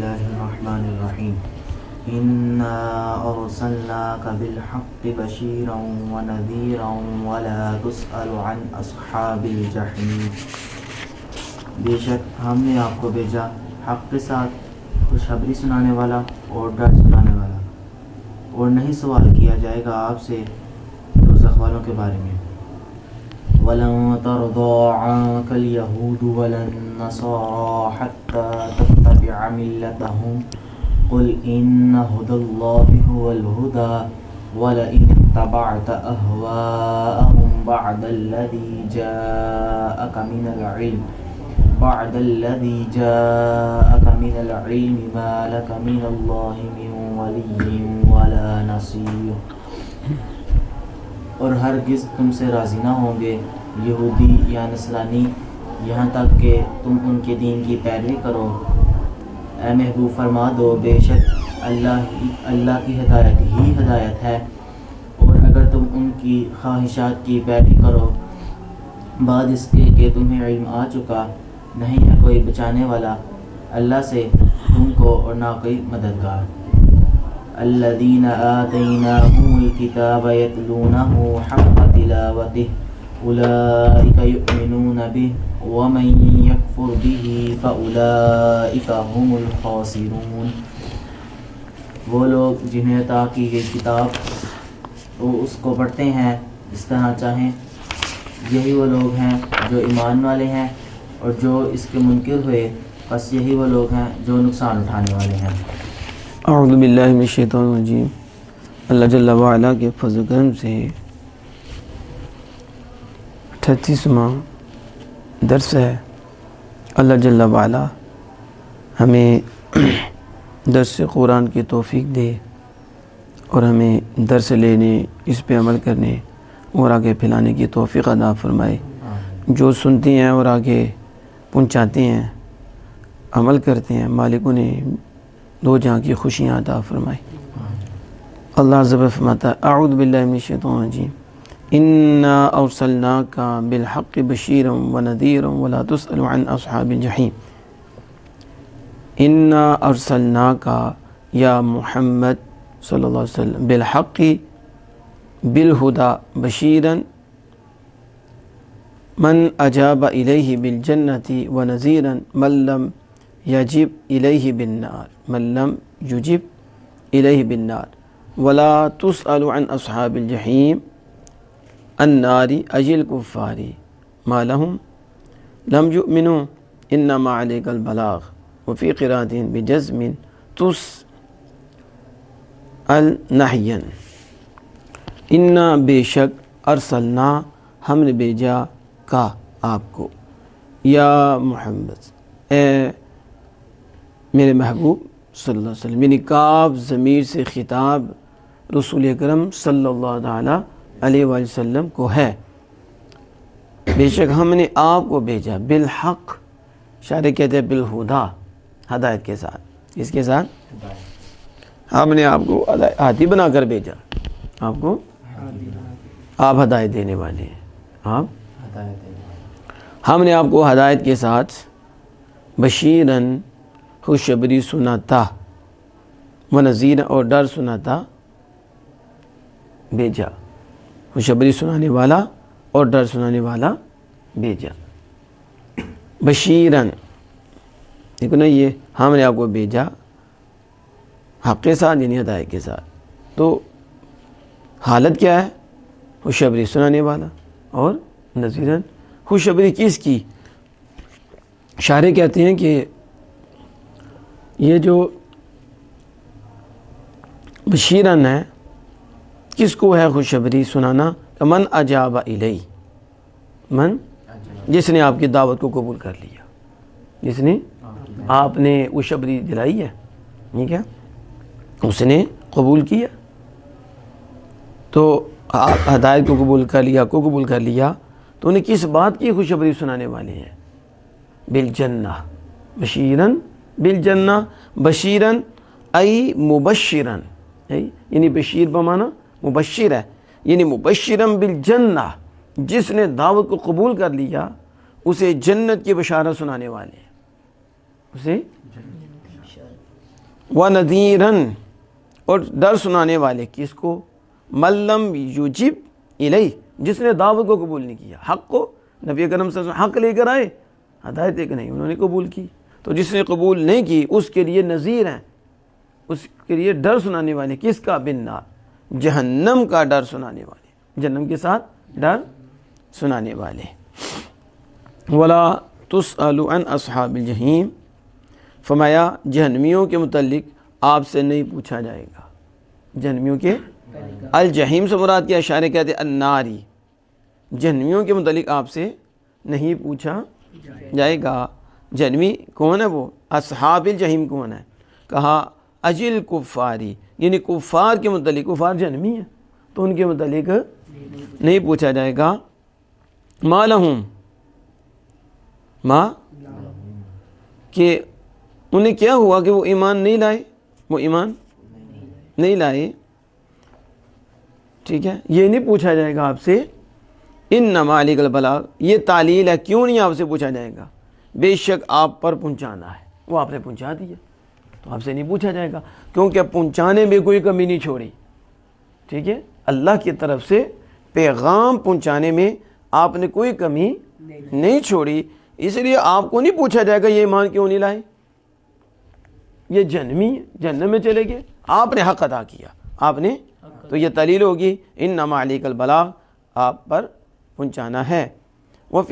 الله الرحمن الرحيم إنا أرسلناك بالحق بشيرا ونذيرا ولا تسأل عن أصحاب الجحيم. بے شک ہم نے آپ کو بھیجا حق کے ساتھ خوشخبری سنانے والا اور ڈر سنانے والا، اور نہیں سوال کیا جائے گا آپ سے دوزخ والوں کے بارے میں. وَلَن تَرْضَىٰ عَنكَ الْيَهُودُ وَلَا النَّصَارَىٰ حَتَّىٰ تَتَّبِعَ مِلَّتَهُمْ قُلْ إِنَّ هُدَى اللَّهِ هُوَ الْهُدَىٰ وَلَئِنِ اتَّبَعْتَ أَهْوَاءَهُمْ بَعْدَ الَّذِي جَاءَكَ مِنَ الْعِلْمِ مَا لَكَ مِنَ اللَّهِ مِنْ وَلِيٍّ وَلَا نَصِيرٍ. اور ہرگز تم سے راضی نہ ہوں گے یہودی یا نصرانی یہاں تک کہ تم ان کے دین کی پیروی کرو. اے محبوب فرما دو بے شک اللہ کی ہدایت ہی ہدایت ہے، اور اگر تم ان کی خواہشات کی پیروی کرو بعد اس کے کہ تمہیں علم آ چکا، نہیں ہے کوئی بچانے والا اللہ سے تم کو اور نہ کوئی مددگار. الذین آتیناہم الکتاب یتلونہ حق تلاوتہ اولئک یؤمنون بہ ومن یکفر بہ فاولئک هم الخاسرون. وہ لوگ جنہیں عطا کی گئی کتاب وہ اس کو پڑھتے ہیں جس طرح چاہیں، یہی وہ لوگ ہیں جو ایمان والے ہیں، اور جو اس کے منکر ہوئے بس یہی وہ لوگ ہیں جو نقصان اٹھانے والے ہیں. اعوذ باللہ من الشیطان الرجیم. اللہ جل وعلا کے فضل و کرم سے 38واں درس ہے. اللہ جل وعلا ہمیں درس قرآن کی توفیق دے اور ہمیں درس لینے، اس پہ عمل کرنے اور آگے پھیلانے کی توفیق عطا فرمائے. جو سنتے ہیں اور آگے پہنچاتے ہیں، عمل کرتے ہیں، مالک انہیں دو جہاں کی خوشیاں عطا فرمائے. اللہ عز و جل فرماتا ہے اعوذ باللہ من الشیطان الرجیم انا ارسلناک بالحق بشیرا ونذیرا ولا تسأل عن اصحاب الجحیم. انا ارسلناک یا محمد صلی اللہ علیہ وسلم بالحق بالہدى بشیرا من اجاب الیہ بالجنة ونذیرا من لم یجب الیہ بالنار ولا تسأل عن اصحاب الجحیم النار اجل الكفار ما لهم لم یؤمنوا انما علیک البلاغ وفی قراءۃ بجزم تسأل نحیا. انا بے شک ارسلنا ہم نے بھیجا کا آپ کو یا محمد اے میرے محبوب صلی اللہ علیہ وسلم، یعنی کاف ضمیر سے خطاب رسول اکرم صلی اللہ تعالی علیہ وآلہ وسلم کو ہے. بے شک ہم نے آپ کو بھیجا بالحق، شاعر کہتے ہیں بالہدا، ہدایت کے ساتھ. اس کے ساتھ ہم نے آپ کو ہادی بنا کر بھیجا. آپ کو آپ ہدایت دینے والے ہیں. ہم نے آپ کو ہدایت کے ساتھ بشیرن خوشخبری سناتا ونذیر اور ڈر سناتا بھیجا. خوشخبری سنانے والا اور ڈر سنانے والا بھیجا. بشیرن دیکھو نا، یہ ہم نے آپ کو بھیجا حق کے ساتھ یعنی ہدایت کے ساتھ. تو حالت کیا ہے؟ خوشخبری سنانے والا اور نذیرن. خوشخبری کس کی؟ شاعر کہتے ہیں کہ یہ جو بشیرن ہے کس کو ہے خوشخبری سنانا؟ کہ من اجاب الی، من جس نے آپ کی دعوت کو قبول کر لیا، جس نے آپ نے خوشخبری دلائی ہے، ٹھیک ہے، اس نے قبول کیا. تو ہدایت کو قبول کر لیا، کو قبول کر لیا تو انہیں کس بات کی خوشخبری سنانے والے ہیں؟ بالجنہ بشیرن، بالجنہ بشیرن ای مبشرن، یعنی بشیر بمانا مبشر ہے، یعنی مبشرن بالجنہ، جس نے دعوت کو قبول کر لیا اسے جنت کی بشارت سنانے والے ہیں. اسے وَنَذِيرًا اور ڈر سنانے والے، کس کو؟ مَلَّمْ یُجِبْ اِلَیْہ جس نے دعوت کو قبول نہیں کیا، حق کو نبی اکرم صلی اللہ علیہ وسلم حق لے کر آئے، ہدایت ایک نہیں انہوں نے قبول کی، تو جس نے قبول نہیں کی اس کے لیے نذیر ہیں، اس کے لیے ڈر سنانے والے، کس کا؟ بالنار، جہنم کا ڈر سنانے والے، جہنم کے ساتھ ڈر سنانے والے۔ وَلَا تُسْأَلُ عَنْ أَصْحَابِ الْجَحِيمِ فرمایا جہنمیوں کے متعلق آپ سے نہیں پوچھا جائے گا۔ جہنمیوں کے الجحیم سے مراد کیا؟ اشارے کہتے ہیں الناری، جہنمیوں کے متعلق آپ سے نہیں پوچھا جائے گا۔ جہنمی کون ہے؟ وہ اصحاب الجحیم کون ہے؟ کہا اجل کفاری، یعنی کفار کے متعلق، کفار جہنمی ہیں تو ان کے متعلق نہیں پوچھا جائے گا۔ ما لہم، ما کہ انہیں کیا ہوا کہ وہ ایمان نہیں لائے، وہ ایمان نہیں لائے، ٹھیک ہے، یہ نہیں پوچھا جائے گا آپ سے۔ انما علیک البلاغ، یہ تعلیل ہے، کیوں نہیں آپ سے پوچھا جائے گا؟ بے شک آپ پر پہنچانا ہے، وہ آپ نے پہنچا دیا تو آپ سے نہیں پوچھا جائے گا، کیونکہ پہنچانے میں کوئی کمی نہیں چھوڑی، ٹھیک ہے، اللہ کی طرف سے پیغام پہنچانے میں آپ نے کوئی کمی نہیں چھوڑی، اس لیے آپ کو نہیں پوچھا جائے گا یہ ایمان کیوں نہیں لائے، یہ جہنمی جہنم میں چلے گئے، آپ نے حق ادا کیا، آپ نے، تو یہ دلیل ہوگی انما علیک البلاغ، آپ پر پہنچانا ہے۔ وفی